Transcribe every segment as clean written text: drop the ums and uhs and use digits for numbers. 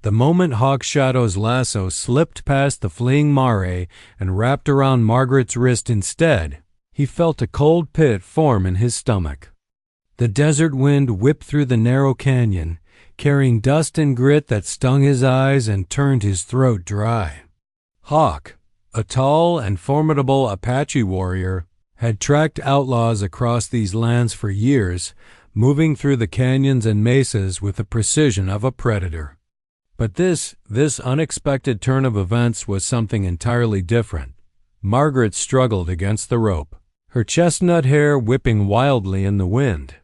The moment Hawk's shadow's lasso slipped past the fleeing Mare and wrapped around Margaret's wrist instead, he felt a cold pit form in his stomach. The desert wind whipped through the narrow canyon, carrying dust and grit that stung his eyes and turned his throat dry. Hawk, a tall and formidable Apache warrior, had tracked outlaws across these lands for years, moving through the canyons and mesas with the precision of a predator. But this unexpected turn of events was something entirely different. Margaret struggled against the rope, her chestnut hair whipping wildly in the wind.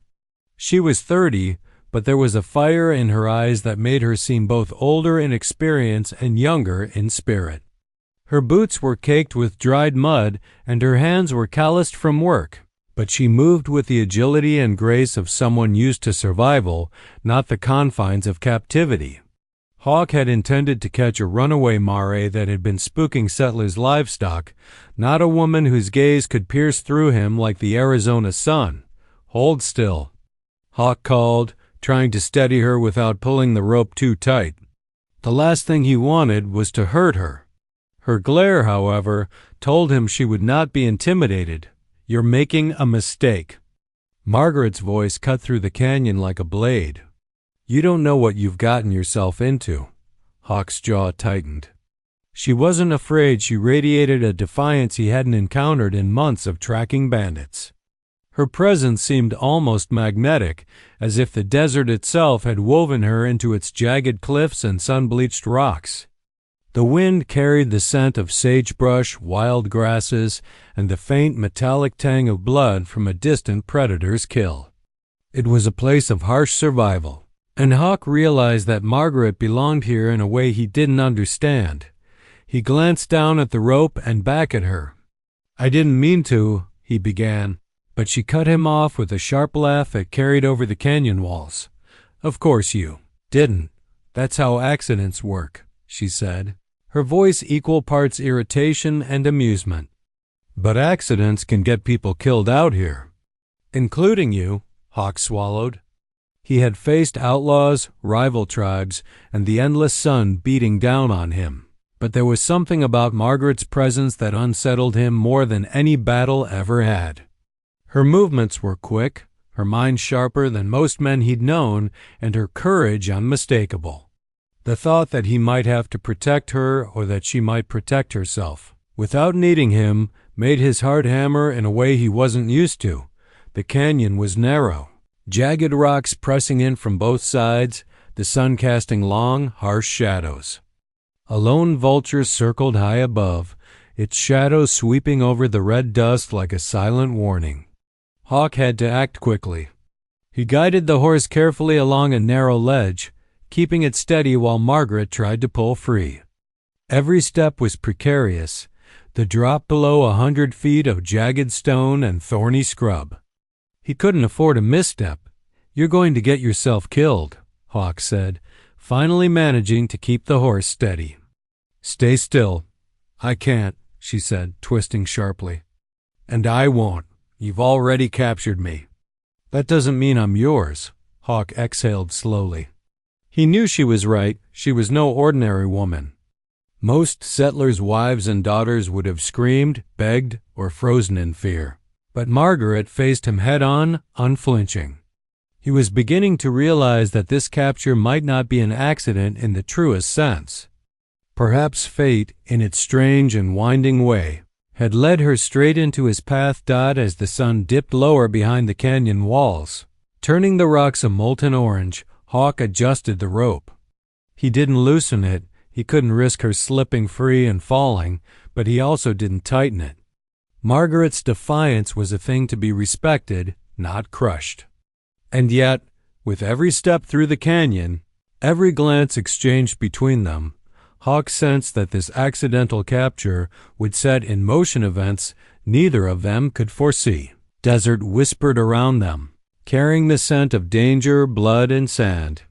She was 30, but there was a fire in her eyes that made her seem both older in experience and younger in spirit. Her boots were caked with dried mud, and her hands were calloused from work, but she moved with the agility and grace of someone used to survival, not the confines of captivity. Hawk had intended to catch a runaway Mare that had been spooking settlers' livestock, not a woman whose gaze could pierce through him like the Arizona sun. "Hold still," Hawk called, trying to steady her without pulling the rope too tight. The last thing he wanted was to hurt her. Her glare, however, told him she would not be intimidated. "You're making a mistake." Margaret's voice cut through the canyon like a blade. "You don't know what you've gotten yourself into." Hawk's jaw tightened. She wasn't afraid. She radiated a defiance he hadn't encountered in months of tracking bandits. Her presence seemed almost magnetic, as if the desert itself had woven her into its jagged cliffs and sun-bleached rocks. The wind carried the scent of sagebrush, wild grasses, and the faint metallic tang of blood from a distant predator's kill. It was a place of harsh survival, and Hawk realized that Margaret belonged here in a way he didn't understand. He glanced down at the rope and back at her. "I didn't mean to," he began, but she cut him off with a sharp laugh that carried over the canyon walls. "Of course you didn't. That's how accidents work," she said, her voice equal parts irritation and amusement. "But accidents can get people killed out here." "Including you," Hawk swallowed. He had faced outlaws, rival tribes, and the endless sun beating down on him. But there was something about Margaret's presence that unsettled him more than any battle ever had. Her movements were quick, her mind sharper than most men he'd known, and her courage unmistakable. The thought that he might have to protect her or that she might protect herself without needing him made his heart hammer in a way he wasn't used to. The canyon was narrow, jagged rocks pressing in from both sides, the sun casting long, harsh shadows. A lone vulture circled high above, its shadow sweeping over the red dust like a silent warning. Hawk had to act quickly. He guided the horse carefully along a narrow ledge, keeping it steady while Margaret tried to pull free. Every step was precarious, the drop below 100 feet of jagged stone and thorny scrub. He couldn't afford a misstep. "You're going to get yourself killed," Hawk said, finally managing to keep the horse steady. "Stay still." "I can't," she said, twisting sharply. "And I won't. You've already captured me." "That doesn't mean I'm yours," Hawk exhaled slowly. He knew she was right. She was no ordinary woman. Most settlers' wives and daughters would have screamed, begged, or frozen in fear. But Margaret faced him head-on, unflinching. He was beginning to realize that this capture might not be an accident in the truest sense. Perhaps fate, in its strange and winding way, had led her straight into his path. As the sun dipped lower behind the canyon walls, turning the rocks a molten orange, Hawk adjusted the rope. He didn't loosen it. He couldn't risk her slipping free and falling, but he also didn't tighten it. Margaret's defiance was a thing to be respected, not crushed. And yet, with every step through the canyon, every glance exchanged between them, Hawk sensed that this accidental capture would set in motion events neither of them could foresee. Desert whispered around them, carrying the scent of danger, blood, and sand.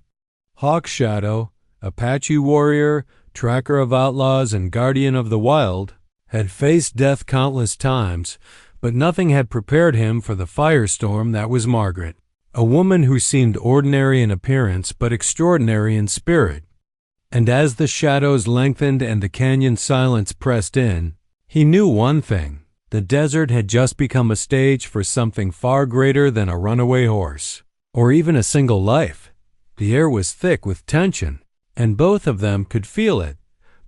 Hawk's shadow, Apache warrior, tracker of outlaws, and guardian of the wild, had faced death countless times, but nothing had prepared him for the firestorm that was Margaret, a woman who seemed ordinary in appearance but extraordinary in spirit. And as the shadows lengthened and the canyon silence pressed in, he knew one thing: the desert had just become a stage for something far greater than a runaway horse, or even a single life. The air was thick with tension, and both of them could feel it,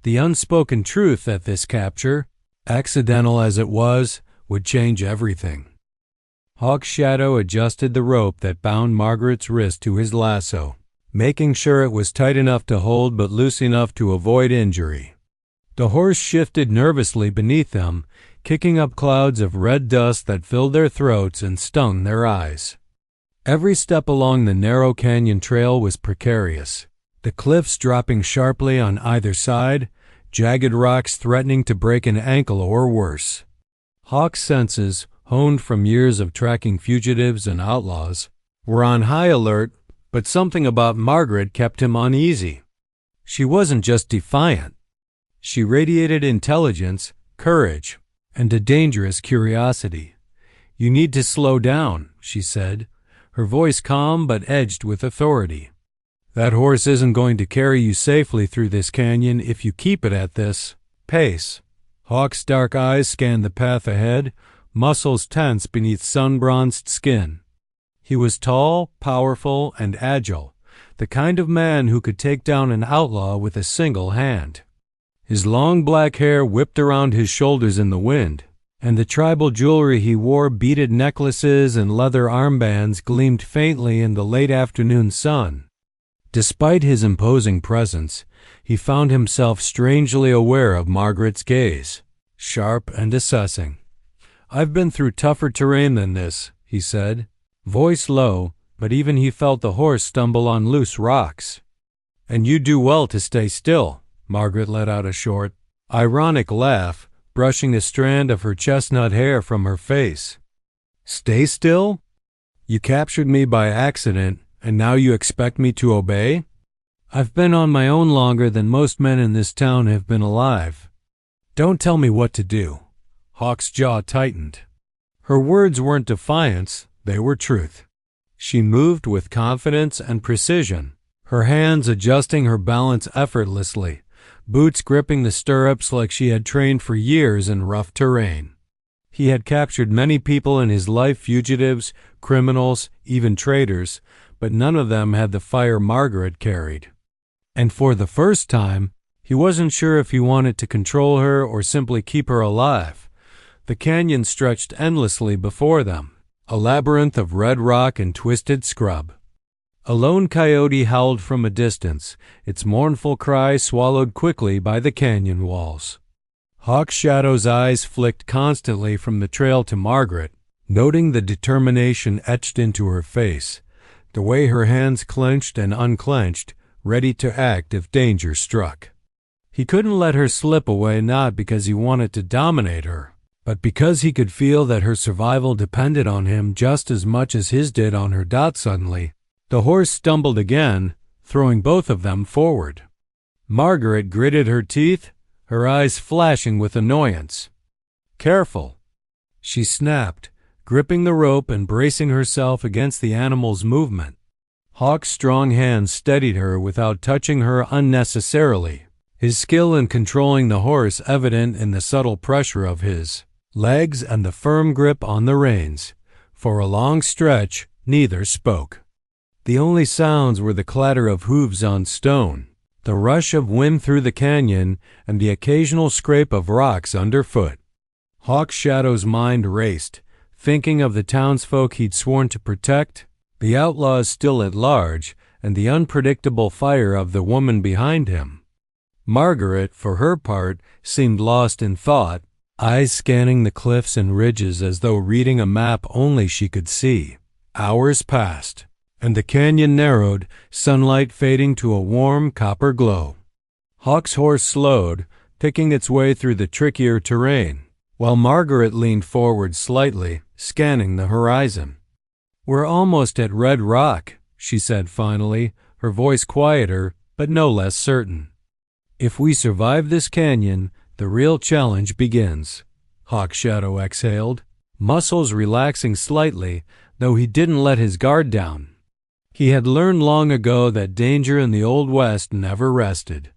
the unspoken truth that this capture, accidental as it was, would change everything. Hawk's shadow adjusted the rope that bound Margaret's wrist to his lasso, making sure it was tight enough to hold but loose enough to avoid injury. The horse shifted nervously beneath them, kicking up clouds of red dust that filled their throats and stung their eyes. Every step along the narrow canyon trail was precarious, the cliffs dropping sharply on either side, jagged rocks threatening to break an ankle or worse. Hawk's senses, honed from years of tracking fugitives and outlaws, were on high alert, but something about Margaret kept him uneasy. She wasn't just defiant. She radiated intelligence, courage, and a dangerous curiosity. "You need to slow down," she said, her voice calm but edged with authority. "That horse isn't going to carry you safely through this canyon if you keep it at this pace." Hawk's dark eyes scanned the path ahead, muscles tense beneath sun-bronzed skin. He was tall, powerful, and agile, the kind of man who could take down an outlaw with a single hand. His long black hair whipped around his shoulders in the wind, and the tribal jewelry he wore, beaded necklaces and leather armbands, gleamed faintly in the late afternoon sun. Despite his imposing presence, he found himself strangely aware of Margaret's gaze, sharp and assessing. "I've been through tougher terrain than this," he said, voice low, but even he felt the horse stumble on loose rocks. "And you do well to stay still." Margaret let out a short, ironic laugh, brushing a strand of her chestnut hair from her face. "Stay still? You captured me by accident, and now you expect me to obey? I've been on my own longer than most men in this town have been alive. Don't tell me what to do." Hawk's jaw tightened. Her words weren't defiance, they were truth. She moved with confidence and precision, her hands adjusting her balance effortlessly, boots gripping the stirrups like she had trained for years in rough terrain. He had captured many people in his life, fugitives, criminals, even traitors, but none of them had the fire Margaret carried. And for the first time, he wasn't sure if he wanted to control her or simply keep her alive. The canyon stretched endlessly before them, a labyrinth of red rock and twisted scrub. A lone coyote howled from a distance, its mournful cry swallowed quickly by the canyon walls. Hawk's shadow's eyes flicked constantly from the trail to Margaret, noting the determination etched into her face, the way her hands clenched and unclenched, ready to act if danger struck. He couldn't let her slip away, not because he wanted to dominate her, but because he could feel that her survival depended on him just as much as his did on her. Suddenly, the horse stumbled again, throwing both of them forward. Margaret gritted her teeth, her eyes flashing with annoyance. "Careful," she snapped, gripping the rope and bracing herself against the animal's movement. Hawk's strong hands steadied her without touching her unnecessarily, his skill in controlling the horse evident in the subtle pressure of his legs and the firm grip on the reins. For a long stretch, neither spoke. The only sounds were the clatter of hooves on stone, the rush of wind through the canyon, and the occasional scrape of rocks underfoot. Hawk's shadow's mind raced, thinking of the townsfolk he'd sworn to protect, the outlaws still at large, and the unpredictable fire of the woman behind him. Margaret, for her part, seemed lost in thought, eyes scanning the cliffs and ridges as though reading a map only she could see. Hours passed, and the canyon narrowed, sunlight fading to a warm copper glow. Hawk's horse slowed, picking its way through the trickier terrain, while Margaret leaned forward slightly, scanning the horizon. "We're almost at Red Rock," she said finally, her voice quieter but no less certain. "If we survive this canyon, the real challenge begins." Hawk's shadow exhaled, muscles relaxing slightly, though he didn't let his guard down. He had learned long ago that danger in the Old West never rested.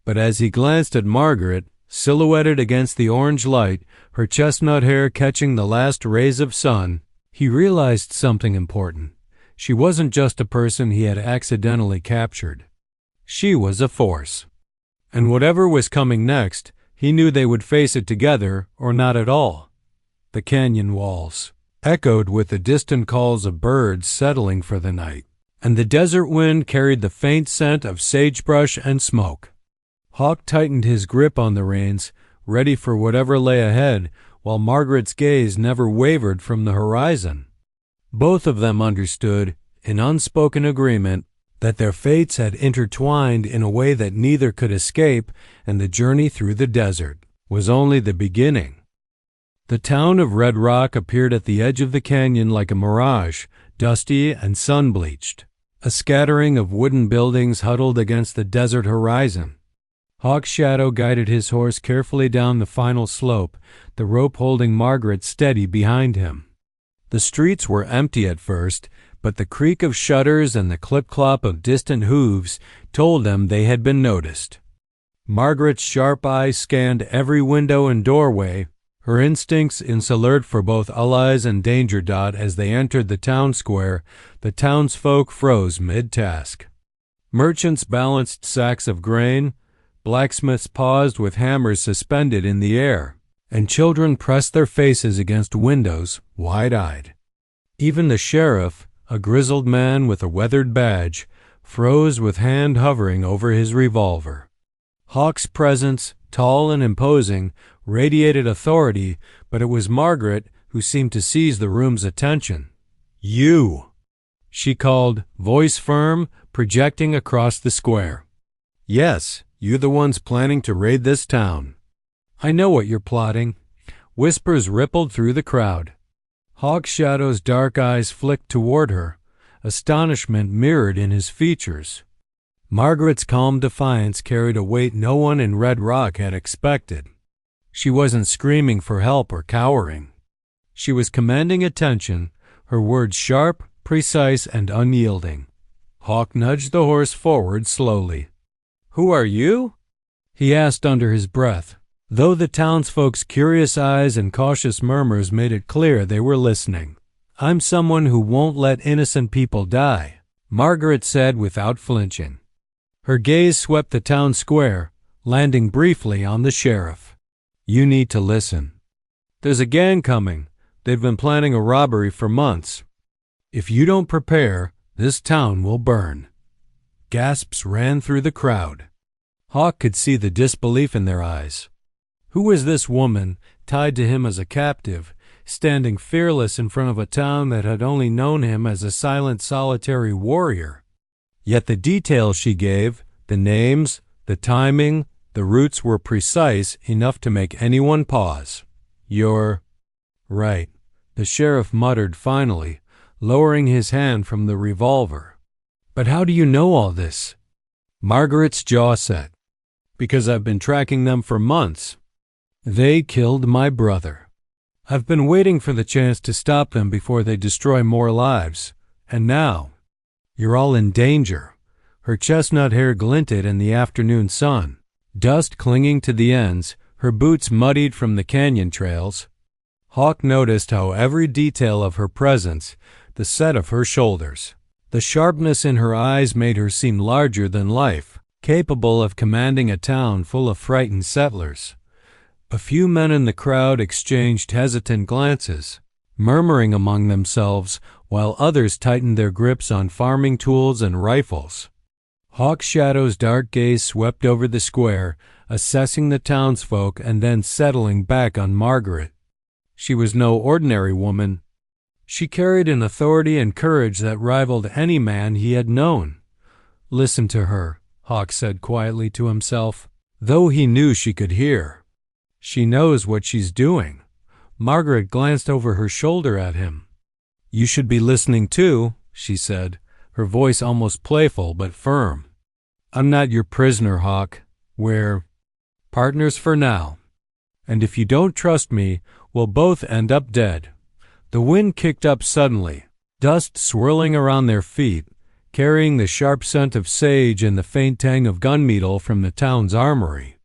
But as he glanced at Margaret, silhouetted against the orange light, her chestnut hair catching the last rays of sun, he realized something important. She wasn't just a person he had accidentally captured. She was a force. And whatever was coming next, he knew they would face it together or not at all. The canyon walls echoed with the distant calls of birds settling for the night, and the desert wind carried the faint scent of sagebrush and smoke. Hawk tightened his grip on the reins, ready for whatever lay ahead, while Margaret's gaze never wavered from the horizon. Both of them understood, in unspoken agreement, that their fates had intertwined in a way that neither could escape, and the journey through the desert was only the beginning. The town of Red Rock appeared at the edge of the canyon like a mirage, dusty and sun-bleached, a scattering of wooden buildings huddled against the desert horizon. Hawk's shadow guided his horse carefully down the final slope, the rope holding Margaret steady behind him. The streets were empty at first, but the creak of shutters and the clip-clop of distant hooves told them they had been noticed. Margaret's sharp eyes scanned every window and doorway, her instincts in alert for both allies and danger. As they entered the town square, the townsfolk froze mid-task. Merchants balanced sacks of grain, blacksmiths paused with hammers suspended in the air, and children pressed their faces against windows, wide-eyed. Even the sheriff, a grizzled man with a weathered badge, froze with hand hovering over his revolver. Hawk's presence, tall and imposing, radiated authority, but it was Margaret who seemed to seize the room's attention. "You!" she called, voice firm, projecting across the square. "Yes, you the ones planning to raid this town." "I know what you're plotting." Whispers rippled through the crowd. Hawk Shadow's dark eyes flicked toward her, astonishment mirrored in his features. Margaret's calm defiance carried a weight no one in Red Rock had expected. She wasn't screaming for help or cowering. She was commanding attention, her words sharp, precise, and unyielding. Hawk nudged the horse forward slowly. "Who are you?" he asked under his breath, though the townsfolk's curious eyes and cautious murmurs made it clear they were listening. "I'm someone who won't let innocent people die," Margaret said without flinching. Her gaze swept the town square, landing briefly on the sheriff. "You need to listen. There's a gang coming. They've been planning a robbery for months. If you don't prepare, this town will burn." Gasps ran through the crowd. Hawk could see the disbelief in their eyes. Who was this woman, tied to him as a captive, standing fearless in front of a town that had only known him as a silent, solitary warrior? Yet the details she gave, the names, the timing, the routes were precise enough to make anyone pause. "You're right," the sheriff muttered finally, lowering his hand from the revolver. "But how do you know all this?" Margaret's jaw set. "Because I've been tracking them for months. They killed my brother. I've been waiting for the chance to stop them before they destroy more lives. And now, you're all in danger." Her chestnut hair glinted in the afternoon sun, dust clinging to the ends, her boots muddied from the canyon trails. Hawk noticed how every detail of her presence, the set of her shoulders, the sharpness in her eyes made her seem larger than life, capable of commanding a town full of frightened settlers. A few men in the crowd exchanged hesitant glances, murmuring among themselves, while others tightened their grips on farming tools and rifles. Hawk Shadow's dark gaze swept over the square, assessing the townsfolk and then settling back on Margaret. She was no ordinary woman. She carried an authority and courage that rivaled any man he had known. "Listen to her," Hawk said quietly to himself, though he knew she could hear. "She knows what she's doing." Margaret glanced over her shoulder at him. "You should be listening too," she said, her voice almost playful but firm. "I'm not your prisoner, Hawk. We're partners for now. And if you don't trust me, we'll both end up dead." The wind kicked up suddenly, dust swirling around their feet, carrying the sharp scent of sage and the faint tang of gunmetal from the town's armory.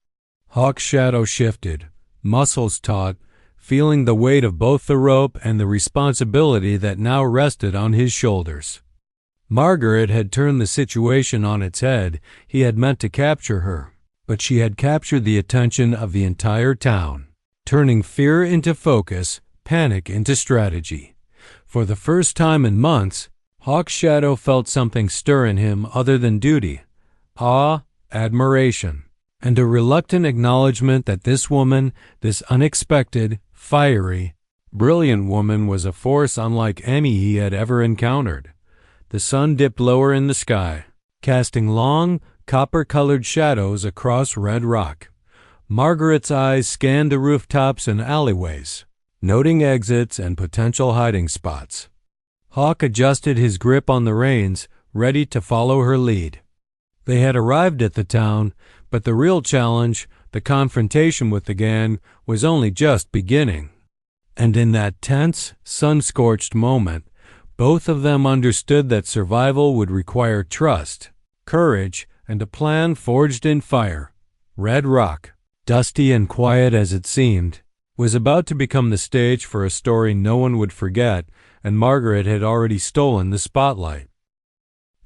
Hawk's shadow shifted, muscles taut, feeling the weight of both the rope and the responsibility that now rested on his shoulders. Margaret had turned the situation on its head. He had meant to capture her, but she had captured the attention of the entire town, turning fear into focus, panic into strategy. For the first time in months, Hawk's shadow felt something stir in him other than duty, awe, admiration, and a reluctant acknowledgement that this woman, this unexpected, fiery, brilliant woman, was a force unlike any he had ever encountered. The sun dipped lower in the sky, casting long, copper-colored shadows across Red Rock. Margaret's eyes scanned the rooftops and alleyways, noting exits and potential hiding spots. Hawk adjusted his grip on the reins, ready to follow her lead. They had arrived at the town, but the real challenge, the confrontation with the gang, was only just beginning. And in that tense, sun-scorched moment, both of them understood that survival would require trust, courage, and a plan forged in fire. Red Rock, dusty and quiet as it seemed, was about to become the stage for a story no one would forget, and Margaret had already stolen the spotlight.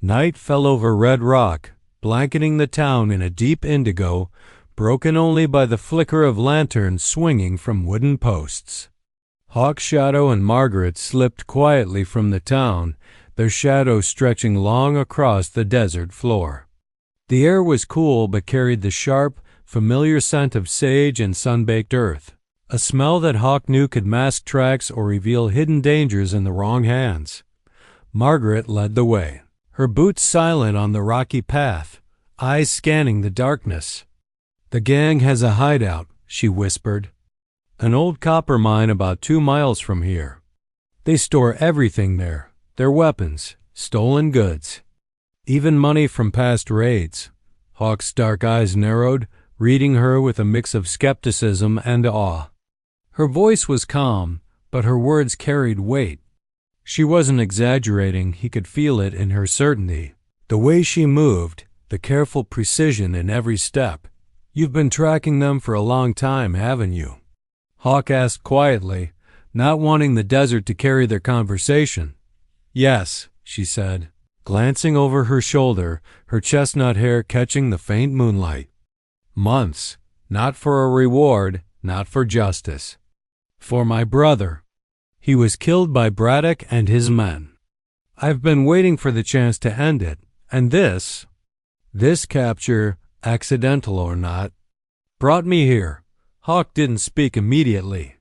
Night fell over Red Rock, blanketing the town in a deep indigo, broken only by the flicker of lanterns swinging from wooden posts. Hawk's shadow and Margaret slipped quietly from the town, their shadows stretching long across the desert floor. The air was cool but carried the sharp, familiar scent of sage and sun-baked earth, a smell that Hawk knew could mask tracks or reveal hidden dangers in the wrong hands. Margaret led the way, her boots silent on the rocky path, eyes scanning the darkness. "The gang has a hideout," she whispered. "An old copper mine about 2 miles from here. They store everything there, their weapons, stolen goods, even money from past raids." Hawk's dark eyes narrowed, reading her with a mix of skepticism and awe. Her voice was calm, but her words carried weight. She wasn't exaggerating, he could feel it in her certainty. The way she moved, the careful precision in every step. "You've been tracking them for a long time, haven't you?" Hawk asked quietly, not wanting the desert to carry their conversation. "Yes," she said, glancing over her shoulder, her chestnut hair catching the faint moonlight. "Months, not for a reward, not for justice. For my brother. He was killed by Braddock and his men. I've been waiting for the chance to end it, and this capture, accidental or not, brought me here." Hawk didn't speak immediately.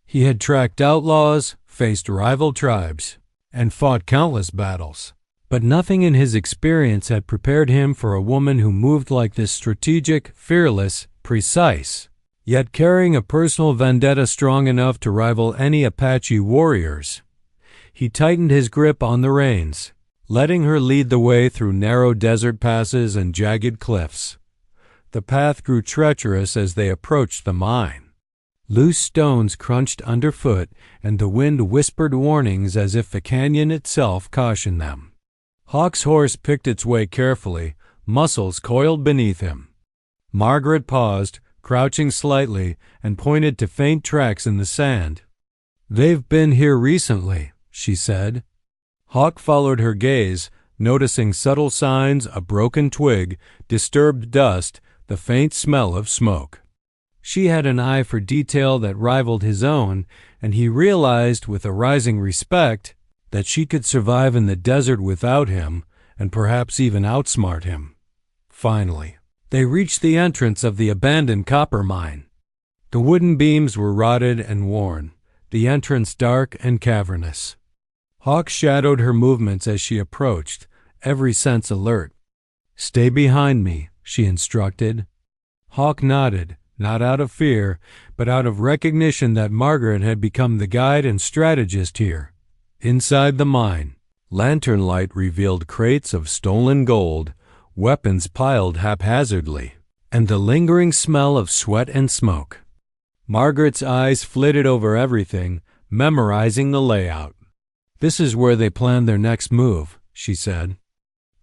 He had tracked outlaws, faced rival tribes, and fought countless battles. But nothing in his experience had prepared him for a woman who moved like this, strategic, fearless, precise, yet carrying a personal vendetta strong enough to rival any Apache warriors. He tightened his grip on the reins, letting her lead the way through narrow desert passes and jagged cliffs. The path grew treacherous as they approached the mine. Loose stones crunched underfoot, and the wind whispered warnings as if the canyon itself cautioned them. Hawk's horse picked its way carefully, muscles coiled beneath him. Margaret paused, crouching slightly, and pointed to faint tracks in the sand. "They've been here recently," she said. Hawk followed her gaze, noticing subtle signs, a broken twig, disturbed dust, the faint smell of smoke. She had an eye for detail that rivaled his own, and he realized with a rising respect that she could survive in the desert without him, and perhaps even outsmart him. Finally, they reached the entrance of the abandoned copper mine. The wooden beams were rotted and worn, the entrance dark and cavernous. Hawk shadowed her movements as she approached, every sense alert. "Stay behind me," she instructed. Hawk nodded, not out of fear, but out of recognition that Margaret had become the guide and strategist here. Inside the mine, lantern light revealed crates of stolen gold, weapons piled haphazardly, and the lingering smell of sweat and smoke. Margaret's eyes flitted over everything, memorizing the layout. "This is where they planned their next move," she said.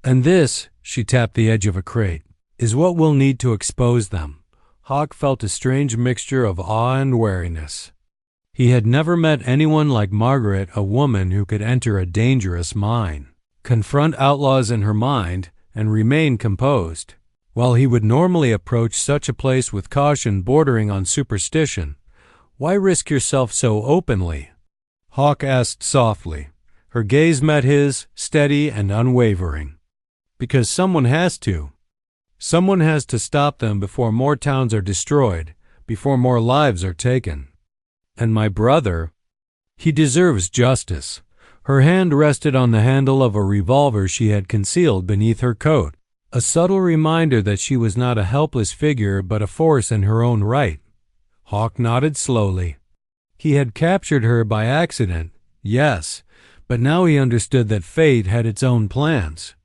And this, she tapped the edge of a crate, is what we'll need to expose them. Hawk felt a strange mixture of awe and wariness. He had never met anyone like Margaret, a woman who could enter a dangerous mine, confront outlaws in her mind, and remain composed. While he would normally approach such a place with caution bordering on superstition, why risk yourself so openly? Hawk asked softly. Her gaze met his, steady and unwavering. Because someone has to. Someone has to stop them before more towns are destroyed, before more lives are taken. And my brother, he deserves justice. Her hand rested on the handle of a revolver she had concealed beneath her coat, a subtle reminder that she was not a helpless figure but a force in her own right. Hawk nodded slowly. He had captured her by accident, yes, but now he understood that fate had its own plans.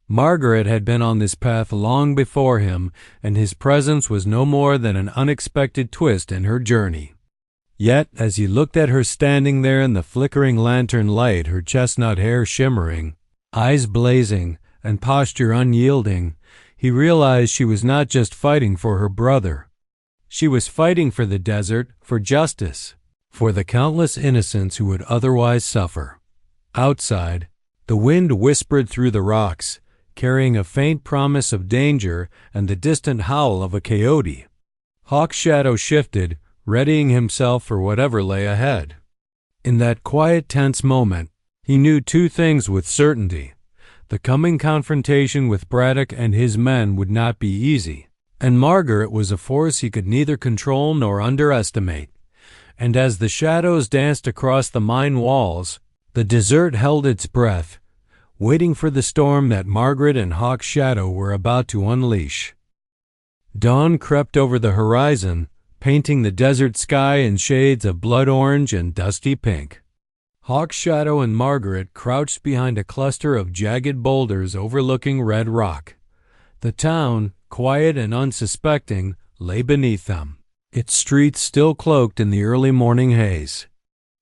Margaret had been on this path long before him, and his presence was no more than an unexpected twist in her journey. Yet, as he looked at her standing there in the flickering lantern light, her chestnut hair shimmering, eyes blazing, and posture unyielding, he realized she was not just fighting for her brother. She was fighting for the desert, for justice, for the countless innocents who would otherwise suffer. Outside, the wind whispered through the rocks, carrying a faint promise of danger and the distant howl of a coyote. Hawk's shadow shifted, readying himself for whatever lay ahead. In that quiet, tense moment, he knew two things with certainty. The coming confrontation with Braddock and his men would not be easy, and Margaret was a force he could neither control nor underestimate. And as the shadows danced across the mine walls, the desert held its breath, waiting for the storm that Margaret and Hawk's shadow were about to unleash. Dawn crept over the horizon, painting the desert sky in shades of blood orange and dusty pink. Hawk's shadow and Margaret crouched behind a cluster of jagged boulders overlooking Red Rock. The town, quiet and unsuspecting, lay beneath them, its streets still cloaked in the early morning haze.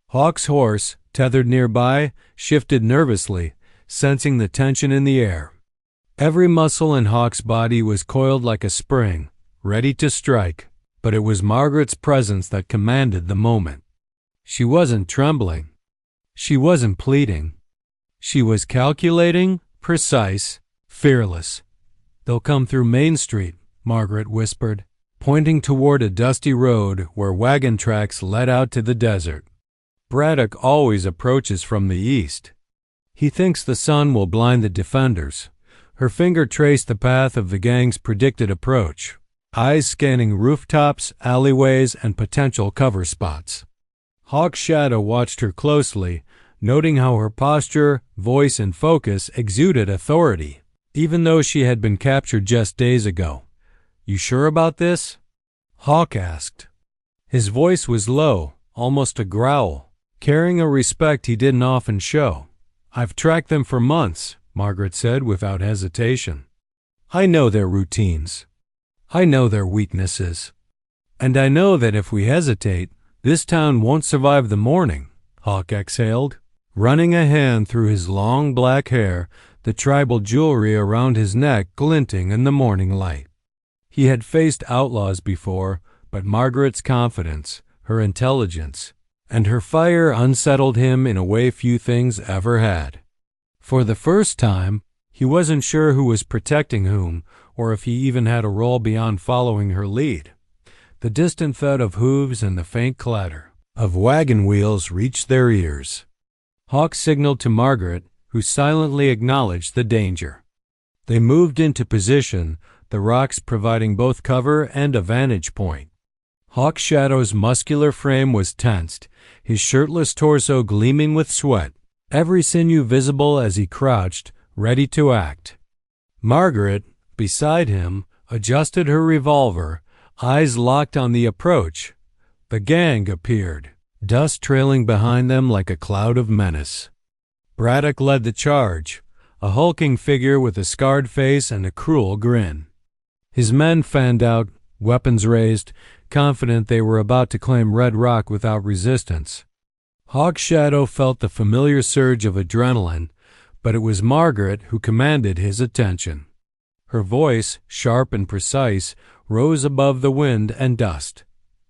Hawk's horse, tethered nearby, shifted nervously, sensing the tension in the air. Every muscle in Hawk's body was coiled like a spring, ready to strike. But it was Margaret's presence that commanded the moment. She wasn't trembling. She wasn't pleading. She was calculating, precise, fearless. They'll come through Main Street, Margaret whispered, pointing toward a dusty road where wagon tracks led out to the desert. Braddock always approaches from the east. He thinks the sun will blind the defenders. Her finger traced the path of the gang's predicted approach, eyes scanning rooftops, alleyways, and potential cover spots. Hawk's shadow watched her closely, noting how her posture, voice, and focus exuded authority, even though she had been captured just days ago. "You sure about this?" Hawk asked. His voice was low, almost a growl, carrying a respect he didn't often show. "I've tracked them for months," Margaret said without hesitation. "I know their routines. I know their weaknesses. And I know that if we hesitate, this town won't survive the morning." Hawk exhaled, running a hand through his long black hair, the tribal jewelry around his neck glinting in the morning light. He had faced outlaws before, but Margaret's confidence, her intelligence, and her fire unsettled him in a way few things ever had. For the first time, he wasn't sure who was protecting whom, or if he even had a role beyond following her lead. The distant thud of hooves and the faint clatter of wagon wheels reached their ears. Hawk signaled to Margaret, who silently acknowledged the danger. They moved into position, the rocks providing both cover and a vantage point. Hawk's shadow's muscular frame was tensed, his shirtless torso gleaming with sweat, every sinew visible as he crouched, ready to act. Margaret, beside him, adjusted her revolver, eyes locked on the approach. The gang appeared, dust trailing behind them like a cloud of menace. Braddock led the charge, a hulking figure with a scarred face and a cruel grin. His men fanned out, weapons raised, confident they were about to claim Red Rock without resistance. Hawk's shadow felt the familiar surge of adrenaline, but it was Margaret who commanded his attention. Her voice, sharp and precise, rose above the wind and dust.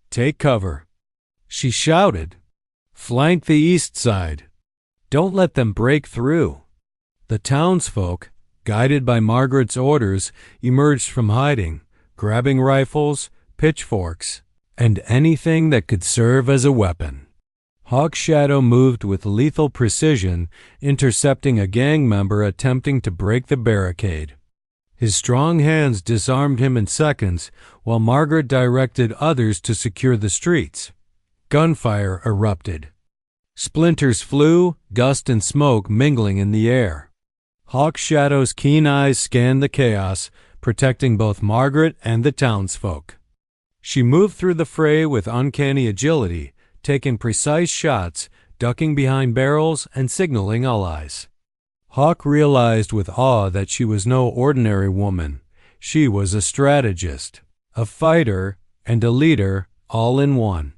"Take cover," she shouted. "Flank the east side. Don't let them break through." The townsfolk, guided by Margaret's orders, emerged from hiding, grabbing rifles, pitchforks, and anything that could serve as a weapon. Hawk's shadow moved with lethal precision, intercepting a gang member attempting to break the barricade. His strong hands disarmed him in seconds, while Margaret directed others to secure the streets. Gunfire erupted. Splinters flew, dust and smoke mingling in the air. Hawk's shadow's keen eyes scanned the chaos, protecting both Margaret and the townsfolk. She moved through the fray with uncanny agility, taking precise shots, ducking behind barrels, and signaling allies. Hawk realized with awe that she was no ordinary woman. She was a strategist, a fighter, and a leader, all in one.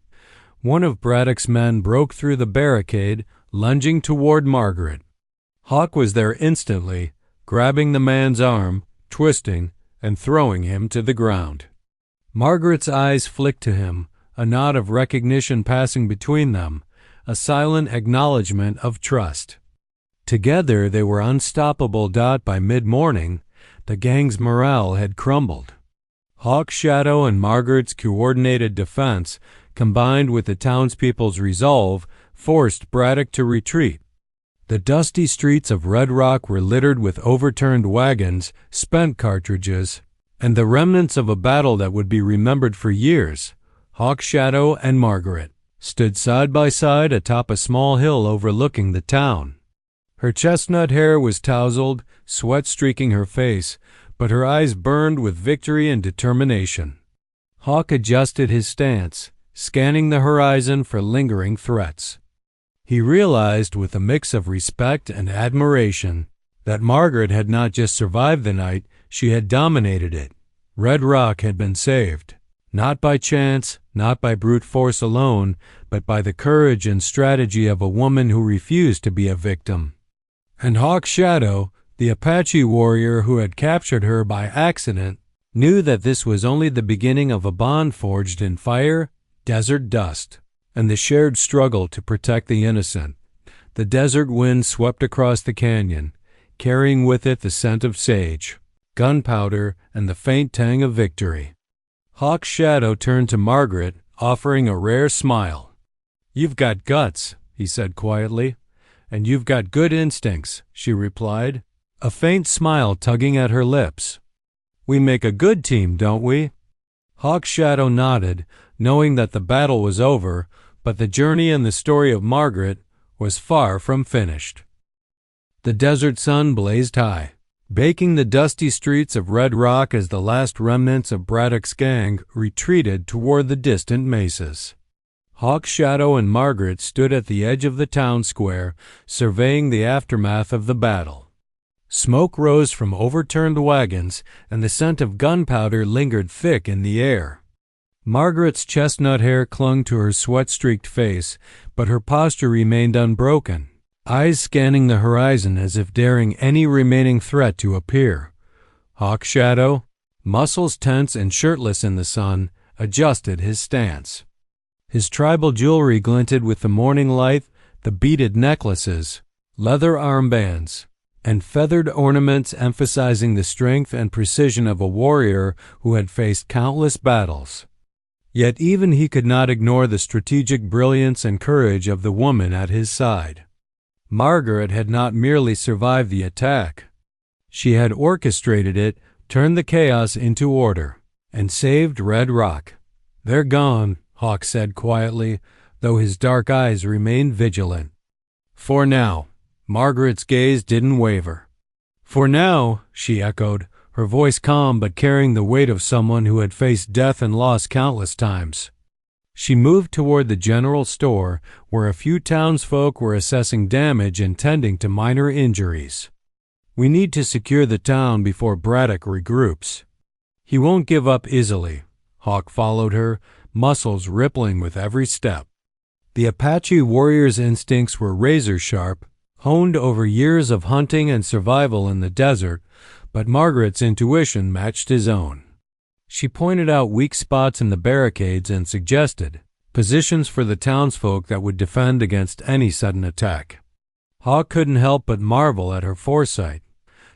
One of Braddock's men broke through the barricade, lunging toward Margaret. Hawk was there instantly, grabbing the man's arm, twisting, and throwing him to the ground. Margaret's eyes flicked to him, a nod of recognition passing between them, a silent acknowledgement of trust. Together they were unstoppable. By mid-morning, the gang's morale had crumbled. Hawk's shadow and Margaret's coordinated defense, combined with the townspeople's resolve, forced Braddock to retreat. The dusty streets of Red Rock were littered with overturned wagons, spent cartridges, and the remnants of a battle that would be remembered for years. Hawk's shadow and Margaret stood side by side atop a small hill overlooking the town. Her chestnut hair was tousled, sweat streaking her face, but her eyes burned with victory and determination. Hawk adjusted his stance, scanning the horizon for lingering threats. He realized with a mix of respect and admiration that Margaret had not just survived the night, she had dominated it. Red Rock had been saved, not by chance, not by brute force alone, but by the courage and strategy of a woman who refused to be a victim. And Hawk's shadow, the Apache warrior who had captured her by accident, knew that this was only the beginning of a bond forged in fire, desert dust, and the shared struggle to protect the innocent. The desert wind swept across the canyon, carrying with it the scent of sage, gunpowder, and the faint tang of victory. Hawk's shadow turned to Margaret, offering a rare smile. "You've got guts," he said quietly. "And you've got good instincts," she replied, a faint smile tugging at her lips. "We make a good team, don't we?" Hawk's shadow nodded, knowing that the battle was over, but the journey and the story of Margaret was far from finished. The desert sun blazed high, baking the dusty streets of Red Rock as the last remnants of Braddock's gang retreated toward the distant mesas. Hawk's shadow and Margaret stood at the edge of the town square, surveying the aftermath of the battle. Smoke rose from overturned wagons, and the scent of gunpowder lingered thick in the air. Margaret's chestnut hair clung to her sweat-streaked face, but her posture remained unbroken, eyes scanning the horizon as if daring any remaining threat to appear. Hawk's shadow, muscles tense and shirtless in the sun, adjusted his stance. His tribal jewelry glinted with the morning light, the beaded necklaces, leather armbands, and feathered ornaments emphasizing the strength and precision of a warrior who had faced countless battles. Yet even he could not ignore the strategic brilliance and courage of the woman at his side. Margaret had not merely survived the attack. She had orchestrated it, turned the chaos into order, and saved Red Rock. "They're gone," Hawk said quietly, though his dark eyes remained vigilant. "For now." Margaret's gaze didn't waver. "For now," she echoed, her voice calm but carrying the weight of someone who had faced death and loss countless times. She moved toward the general store, where a few townsfolk were assessing damage and tending to minor injuries. "We need to secure the town before Braddock regroups. He won't give up easily." Hawk followed her, muscles rippling with every step. The Apache warrior's instincts were razor-sharp, honed over years of hunting and survival in the desert, but Margaret's intuition matched his own. She pointed out weak spots in the barricades and suggested positions for the townsfolk that would defend against any sudden attack. Hawk couldn't help but marvel at her foresight.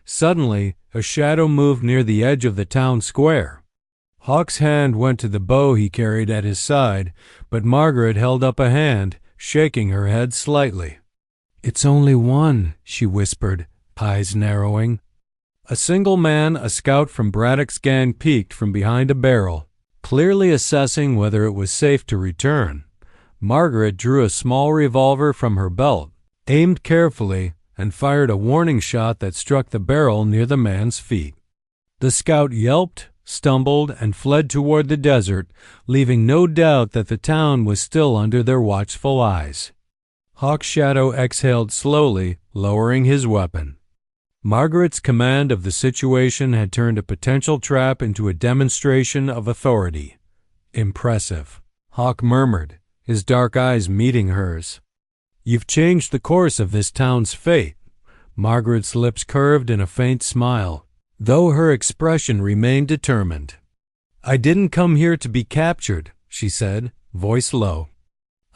Suddenly, a shadow moved near the edge of the town square. Hawk's hand went to the bow he carried at his side, but Margaret held up a hand, shaking her head slightly. "It's only one," she whispered, eyes narrowing. A single man, a scout from Braddock's gang, peeked from behind a barrel, clearly assessing whether it was safe to return. Margaret drew a small revolver from her belt, aimed carefully, and fired a warning shot that struck the barrel near the man's feet. The scout yelped, stumbled, and fled toward the desert, leaving no doubt that the town was still under their watchful eyes. Hawk's shadow exhaled slowly, lowering his weapon. Margaret's command of the situation had turned a potential trap into a demonstration of authority. "Impressive," Hawk murmured, his dark eyes meeting hers. "You've changed the course of this town's fate." Margaret's lips curved in a faint smile, though her expression remained determined. "I didn't come here to be captured," she said, voice low.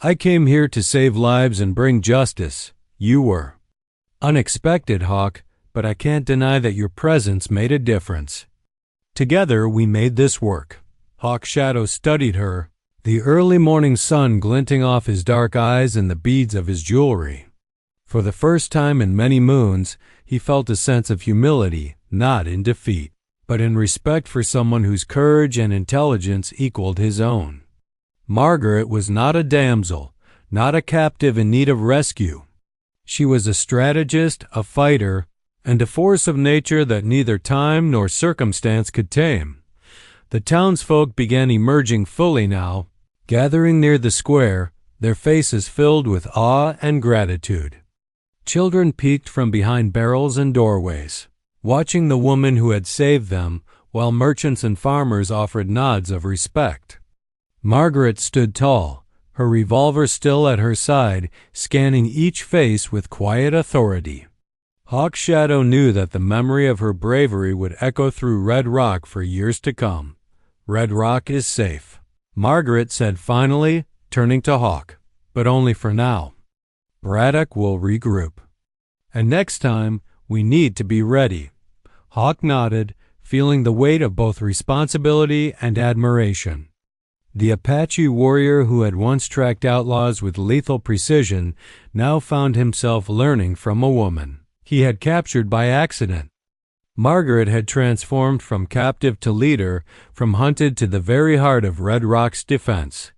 "I came here to save lives and bring justice. You were unexpected, Hawk, but I can't deny that your presence made a difference. Together we made this work." Hawk's shadow studied her, the early morning sun glinting off his dark eyes and the beads of his jewelry. For the first time in many moons, he felt a sense of humility, not in defeat, but in respect for someone whose courage and intelligence equaled his own. Margaret was not a damsel, not a captive in need of rescue. She was a strategist, a fighter, and a force of nature that neither time nor circumstance could tame. The townsfolk began emerging fully now, gathering near the square, their faces filled with awe and gratitude. Children peeked from behind barrels and doorways, watching the woman who had saved them, while merchants and farmers offered nods of respect. Margaret stood tall, her revolver still at her side, scanning each face with quiet authority. Hawk's shadow knew that the memory of her bravery would echo through Red Rock for years to come. "Red Rock is safe," Margaret said finally, turning to Hawk, "but only for now. Braddock will regroup. And next time, we need to be ready." Hawk nodded, feeling the weight of both responsibility and admiration. The Apache warrior who had once tracked outlaws with lethal precision now found himself learning from a woman he had captured by accident. Margaret had transformed from captive to leader, from hunted to the very heart of Red Rock's defense.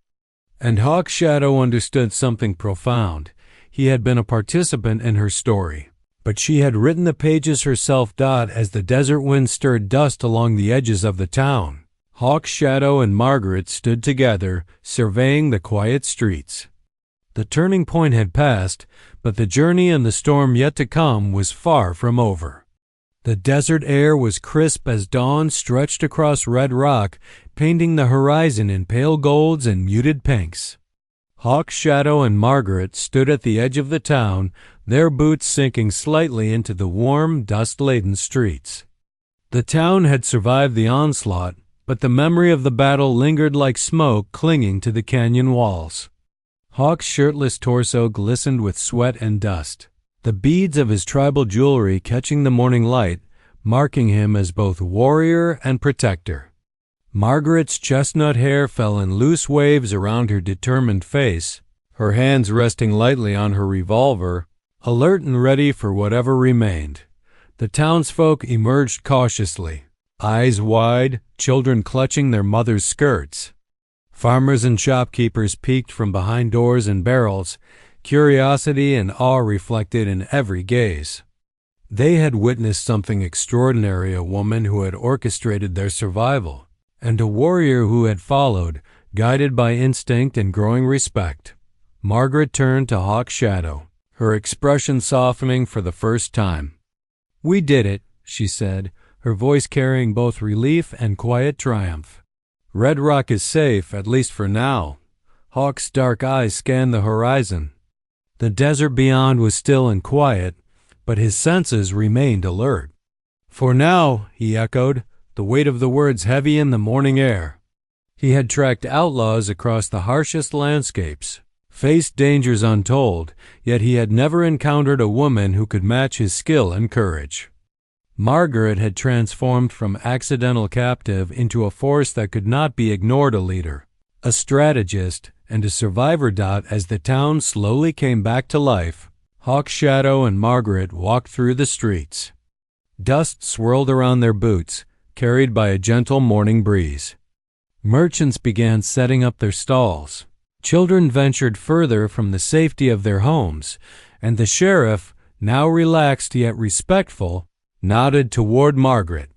And Hawk's shadow understood something profound. He had been a participant in her story, but she had written the pages herself. As the desert wind stirred dust along the edges of the town, Hawk's shadow and Margaret stood together, surveying the quiet streets. The turning point had passed, but the journey and the storm yet to come was far from over. The desert air was crisp as dawn stretched across Red Rock, painting the horizon in pale golds and muted pinks. Hawk's shadow and Margaret stood at the edge of the town, their boots sinking slightly into the warm, dust-laden streets. The town had survived the onslaught, but the memory of the battle lingered like smoke clinging to the canyon walls. Hawk's shirtless torso glistened with sweat and dust, the beads of his tribal jewelry catching the morning light, marking him as both warrior and protector. Margaret's chestnut hair fell in loose waves around her determined face, her hands resting lightly on her revolver, alert and ready for whatever remained. The townsfolk emerged cautiously, eyes wide, children clutching their mothers' skirts. Farmers and shopkeepers peeked from behind doors and barrels, curiosity and awe reflected in every gaze. They had witnessed something extraordinary, a woman who had orchestrated their survival, and a warrior who had followed, guided by instinct and growing respect. Margaret turned to Hawk's shadow, her expression softening for the first time. "We did it," she said, her voice carrying both relief and quiet triumph. "Red Rock is safe, at least for now." Hawk's dark eyes scanned the horizon. The desert beyond was still and quiet, but his senses remained alert. "For now," he echoed, the weight of the words heavy in the morning air. He had tracked outlaws across the harshest landscapes, faced dangers untold, yet he had never encountered a woman who could match his skill and courage. Margaret had transformed from accidental captive into a force that could not be ignored, a leader, a strategist, and a survivor. As the town slowly came back to life, Hawk, Shadow, and Margaret walked through the streets. Dust swirled around their boots, carried by a gentle morning breeze. Merchants began setting up their stalls. Children ventured further from the safety of their homes, and the sheriff, now relaxed yet respectful, nodded toward Margaret.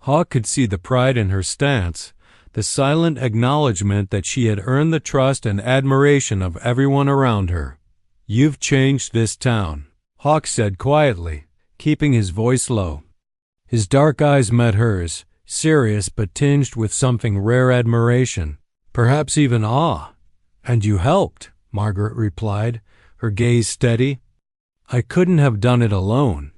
Hawk could see the pride in her stance, the silent acknowledgement that she had earned the trust and admiration of everyone around her. "You've changed this town," Hawk said quietly, keeping his voice low. His dark eyes met hers, serious but tinged with something rare admiration, perhaps even awe. "And you helped," Margaret replied, her gaze steady. "I couldn't have done it alone.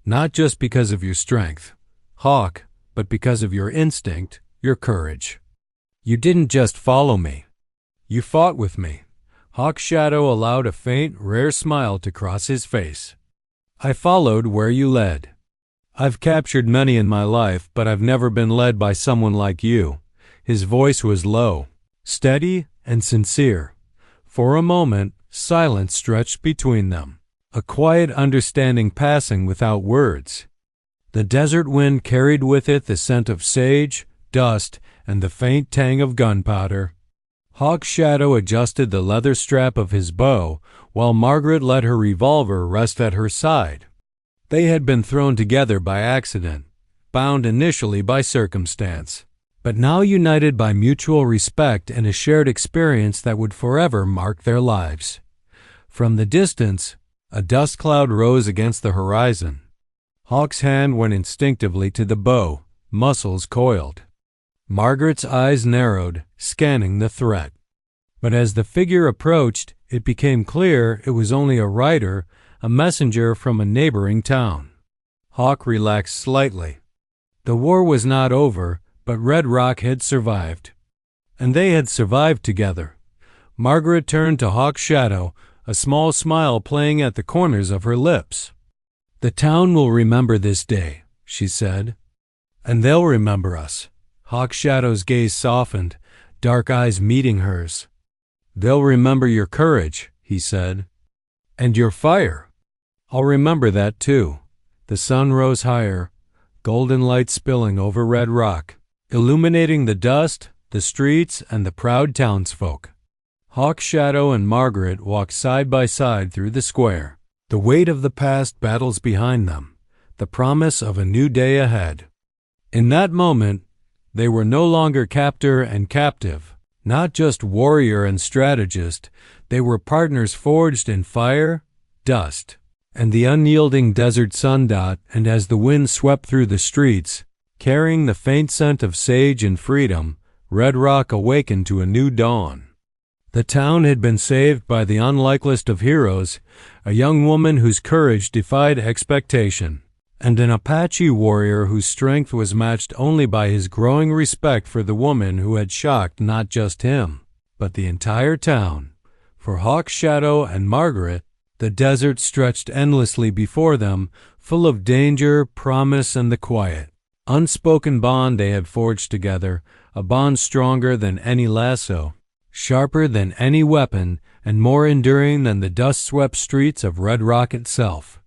Not just because of your strength, Hawk, but because of your instinct, your courage. You didn't just follow me. You fought with me." Hawk's shadow allowed a faint, rare smile to cross his face. "I followed where you led. I've captured many in my life, but I've never been led by someone like you." His voice was low, steady, and sincere. For a moment, silence stretched between them, a quiet understanding passing without words. The desert wind carried with it the scent of sage, dust, and the faint tang of gunpowder. Hawk's shadow adjusted the leather strap of his bow, while Margaret let her revolver rest at her side. They had been thrown together by accident, bound initially by circumstance, but now united by mutual respect and a shared experience that would forever mark their lives. From the distance, a dust cloud rose against the horizon. Hawk's hand went instinctively to the bow, muscles coiled. Margaret's eyes narrowed, scanning the threat. But as the figure approached, it became clear it was only a rider, a messenger from a neighboring town. Hawk relaxed slightly. The war was not over, but Red Rock had survived. And they had survived together. Margaret turned to Hawk's shadow, a small smile playing at the corners of her lips. "The town will remember this day," she said. "And they'll remember us." Hawk's shadow's gaze softened, dark eyes meeting hers. "They'll remember your courage," he said. "And your fire." "I'll remember that too." The sun rose higher, golden light spilling over Red Rock, illuminating the dust, the streets, and the proud townsfolk. Hawk's shadow and Margaret walked side by side through the square, the weight of the past battles behind them, the promise of a new day ahead. In that moment, they were no longer captor and captive, not just warrior and strategist. They were partners forged in fire, dust, and the unyielding desert sun. And as the wind swept through the streets, carrying the faint scent of sage and freedom, Red Rock awakened to a new dawn. The town had been saved by the unlikeliest of heroes, a young woman whose courage defied expectation, and an Apache warrior whose strength was matched only by his growing respect for the woman who had shocked not just him, but the entire town. For Hawk's shadow and Margaret, the desert stretched endlessly before them, full of danger, promise, and the quiet, unspoken bond they had forged together, a bond stronger than any lasso, sharper than any weapon, and more enduring than the dust-swept streets of Red Rock itself.